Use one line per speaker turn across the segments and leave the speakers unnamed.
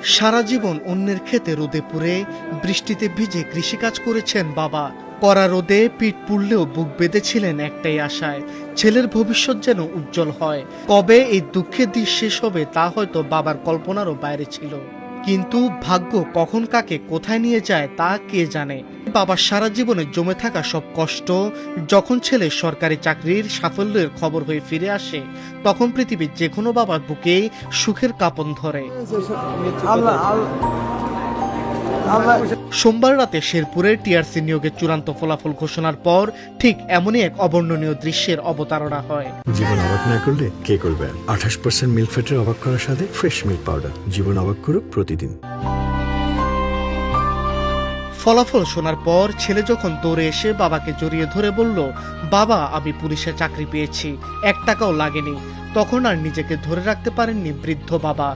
সারা জীবন অন্যের ক্ষেতে রোদে পুড়ে বৃষ্টিতে ভিজে কৃষিকাজ করেছেন বাবা। কড়া রোদে পিঠ পুড়লেও বুক বেঁধেছিলেন একটাই আশায়, ছেলের ভবিষ্যৎ যেন উজ্জ্বল হয়। কবে এই দুঃখের দিন শেষ হবে তা হয়তো বাবার কল্পনারও বাইরে ছিল, কিন্তু ভাগ্য কখন কাকে কোথায় নিয়ে যায় তা কে জানে। বাবার সারা জীবনে জমে থাকা সব কষ্ট যখন ছেলে সরকারি চাকরির সাফল্যের খবর হয়ে ফিরে আসে, তখন পৃথিবীর যে কোনো বাবার বুকে সুখের কাঁপন ধরে। সোমবার রাতে শেরপুরের টিআরসি নিয়োগের চূড়ান্ত ফলাফল ঘোষণার পর ঠিক এমনই এক অবর্ণনীয় দৃশ্যের অবতারণা হয়।
জীবন অবাক না করলে কে করবে? 28% মিল্ক ফ্যাটের অবাক করার সাথে ফ্রেশ মিল্ক পাউডার। জীবন অবাক করুক প্রতিদিন।
ফলাফল শোনার পর ছেলে যখন দৌড়ে এসে বাবাকে জড়িয়ে ধরে বলল, বাবা আমি পুলিশে চাকরি পেয়েছি, 1 টাকাও লাগেনি, তখন আর নিজেকে ধরে রাখতে পারেননি বৃদ্ধ বাবা।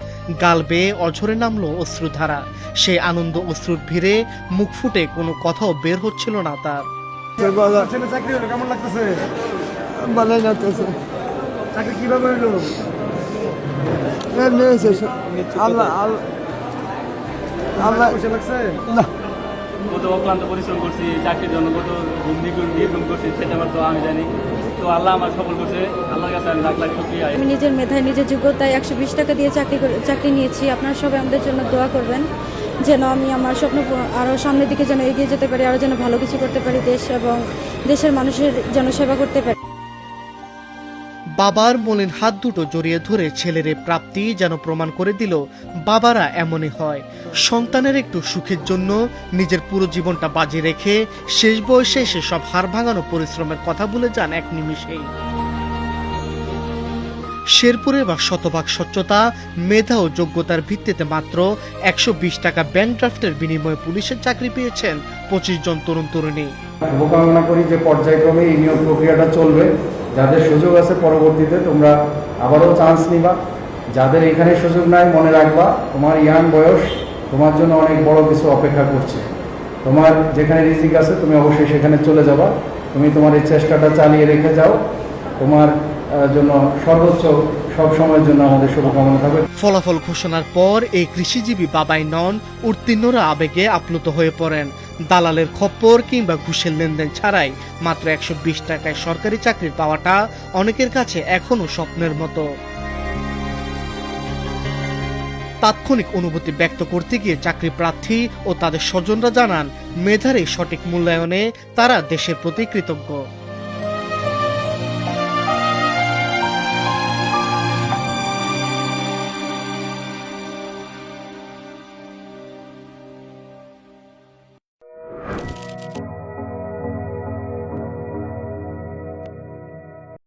গাল বেয়ে অঝরে নামলো অশ্রুধারা। সেই আনন্দ অশ্রুর ভিড়ে মুখ ফুটে কোনো কথাও বের হচ্ছিল না তার।
চাকরি হলো কেমন লাগতেছে?
ভালোই লাগতেছে।
চাকরি কিভাবে হলো?
আল্লাহ আল্লাহ
খুশি লাগছে?
না
কত অক্লান্ত পরিশ্রম করছি চাকরির জন্য, কত ঘুম করছি সেটা আমার তো আমি জানি। তো আল্লাহ আমার সফল করছে, আল্লাহর কাছে আমি লাখ লাখ শুকরিয়া।
আমি নিজের মেধায় নিজের যোগ্যতায় 120 টাকা দিয়ে চাকরি নিয়েছি। আপনারা সবাই আমাদের জন্য দোয়া করবেন যেন আমি আমার স্বপ্ন আরও সামনের দিকে যেন এগিয়ে যেতে পারি, আরও যেন ভালো কিছু করতে পারি, দেশ এবং দেশের মানুষের যেন সেবা করতে পারি।
বাবার মলিন হাত দুটো জড়িয়ে ধরে ছেলের এই প্রাপ্তি যেন প্রমাণ করে দিল বাবারা এমনই হয়। সন্তানের একটু সুখের জন্য নিজের পুরো জীবনটা বাজি রেখে শেষ বয়সে এসে সব হাড় ভাঙানো পরিশ্রমের কথা ভুলে যান এক নিমিষেই। শেরপুরে বা শতভাগ স্বচ্ছতা, মেধা ও যোগ্যতার ভিত্তিতে মাত্র 120 টাকা ব্যাংক ড্রাফটের বিনিময়ে পুলিশের চাকরি পেয়েছেন 25 জন তরুণ তরুণী।
শুভকামনা করি যে পর্যায়ক্রমে এই নিয়োগ প্রক্রিয়াটা চলবে। যাদের সুযোগ আছে পরবর্তীতে তোমরা আবারও চান্স নিবা। যাদের এখানে সুযোগ নাই মনে রাখবা তোমার ইয়াং বয়স তোমার জন্য অনেক বড় কিছু অপেক্ষা করছে। তোমার যেখানে রিজিক আছে তুমি অবশ্যই সেখানে চলে যাবা। তুমি তোমার এই চেষ্টাটা চালিয়ে রেখে যাও। তোমার জন্য সর্বোচ্চ সব সময়ের জন্য আমাদের শুভকামনা থাকবে।
ফলাফল ঘোষণার পর এই কৃষিজীবী বাবাই নন, উত্তীর্ণরা আবেগে আপ্লুত হয়ে পড়েন। দালালের খপ্পর কিংবা ঘুষের লেনদেন ছাড়াই মাত্র 120 টাকায় সরকারি চাকরি পাওয়াটা অনেকের কাছে এখনো স্বপ্নের মতো। তাৎক্ষণিক অনুভূতি ব্যক্ত করতে গিয়ে চাকরি প্রার্থী ও তাদের স্বজনরা জানান, মেধার এই সঠিক মূল্যায়নে তারা দেশের প্রতি কৃতজ্ঞ।